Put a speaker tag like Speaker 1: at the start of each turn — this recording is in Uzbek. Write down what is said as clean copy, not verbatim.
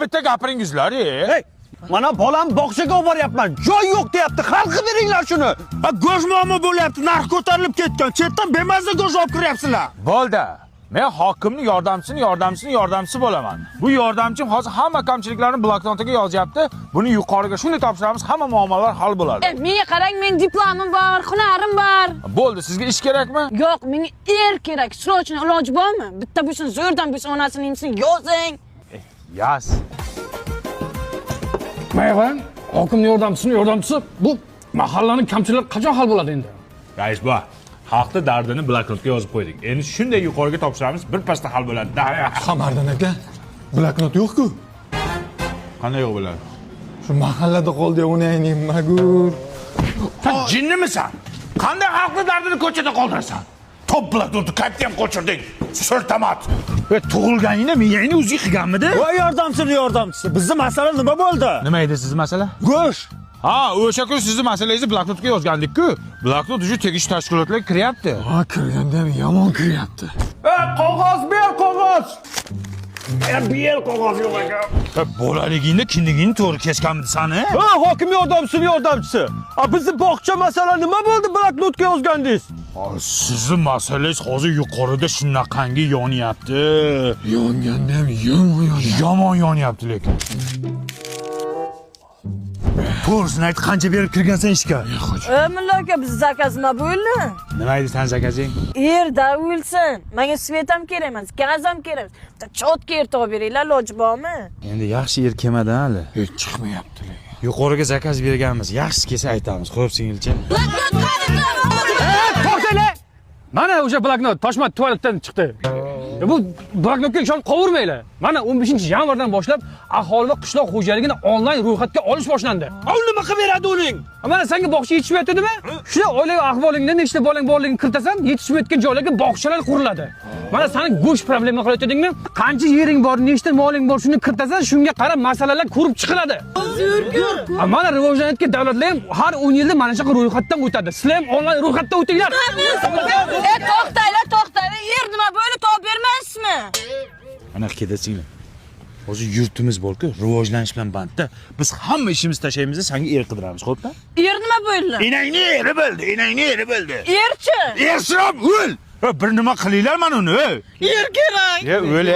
Speaker 1: bitta gapiringizlar.
Speaker 2: Hey, mana bolam bog'chaga olib boryapman. Joy yo'q deyapti. Xalqqa beringlar shuni. Go'sht muammo bo'lyapti. Narx ko'tarilib ketgan. Chetdan bemazza go'sht olib kiryapsizlar.
Speaker 1: Bo'ldi. Men hokimning yordamchisi bo'laman. Bu yordamchim hozir hamma kamchiliklarni bloknotiga yozyapti. Buni yuqoriga shunday topshiramiz, hamma muammolar hal bo'ladi.
Speaker 3: Menga qarang, men diplomim bor, hunarim bor.
Speaker 1: Bo'ldi, sizga ish kerakmi?
Speaker 3: Yo'q, menga kerak. Srochni iloji bormi? Bitta bo'lsin, zo'rdan bo'lsin, onasining ismini yozing.
Speaker 1: Yaz.
Speaker 4: Mayvan, hokimning yordamchisi bu mahallaning kamchiliklari qachon hal bo'ladi endi?
Speaker 1: Rais bu xalqning dardini bloknotga yozib qo'ydik. Endi shunday yuqoriga topshiramiz, bir pasda hal bo'ladi.
Speaker 5: Qamardan aka, bloknot yo'q-ku.
Speaker 1: Qanday yo'q bo'ladi?
Speaker 5: Shu mahallada qoldi, uni ayning magur.
Speaker 1: Sen jinnimisan? Qanday xalqning dardini ko'chada qoldirasan? Top bloknotni qayerda ham qo'chirding? Sirtamat. Tug'ilganingda miyangni o'ziga qilganmidi?
Speaker 2: Voy yordamchisi. Bizning masala nima bo'ldi?
Speaker 1: Nima edi sizning masala?
Speaker 2: Go'sht.
Speaker 1: Ha, o'sha kun sizning masalangizni bloknotga yozgandik-ku. Bloknot uchun tegishli tashkilotlarga kiryapti.
Speaker 5: Ha, kirganda ham yomon kiryapti.
Speaker 2: Qog'oz ber, qog'oz. Ber qog'oz yo'q ekan.
Speaker 1: Bolaligingda kindigingni to'g'ri kesganmidi sani?
Speaker 2: Ha, hokim yordamchisi. Bizning bog'cha masala nima bo'ldi? Bloknotga yozgandingiz.
Speaker 1: Sizning masalangiz hozir yuqorida shunaqangi yonyapti.
Speaker 5: Yonganda ham yomon
Speaker 1: Yomon lekin. To'g'risini ayt, qancha berib kirgansan ishga?
Speaker 3: Mulla aka, biz zakaz nima bo'ldi?
Speaker 1: Nima edi san zakazing?
Speaker 3: Yerda o'lsin. Menga svetam kerak emas, gazam kerak. Bitta chotka yer topib beringlar, iloji bormi?
Speaker 1: Endi yaxshi yer kelmadan hali.
Speaker 5: Hech chiqmayapti.
Speaker 1: Yuqoriga zakaz berganmiz. Yaxshi kelsa aytamiz. Xo'p, singilcha.
Speaker 4: To'xtanglar. Mana o'sha bloknot Toshmat tualetdan chiqdi. Bu bloknotga ishonib qovurmanglar. Mana 15-yanvardan boshlab aholi va qishloq xo'jaligini onlayn ro'yxatga olish boshlandi.
Speaker 2: Nima qilib beradi uning?
Speaker 4: Mana senga bog'cha yetishmayaptimi? Shuna oilaviy ahvolingda nechta bolang borligini kiritasan, yetishmayotgan joylarga bog'chalar quriladi. Mana sening go'sht problema qilayotganingni, qancha yering bor, nechta moling bor, shuni kiritasan, shunga qarab masalalar ko'rib chiqiladi. Mana rivojlanayotgan davlatlar ham har 10 yilda mana shunaqa ro'yxatdan o'tadi. Sizlar ham onlayn ro'yxatdan o'tinglar.
Speaker 3: To'xtanglar. Yer nima bo'ldi, topib bermaysizmi?
Speaker 1: Ana kedasinglar. Hozir yurtimiz bor-ku, rivojlanish bilan bandda. Biz hamma ishimizni tashlaymiz, senga er qidiramiz, xo'pmi?
Speaker 3: Yer nima bo'ldi?
Speaker 1: Enangni eri bo'ldi.
Speaker 3: Yerchi?
Speaker 1: Ersirab o'l. Bir nima qilinglar mana uni.
Speaker 3: Yer kerak.
Speaker 1: O'l.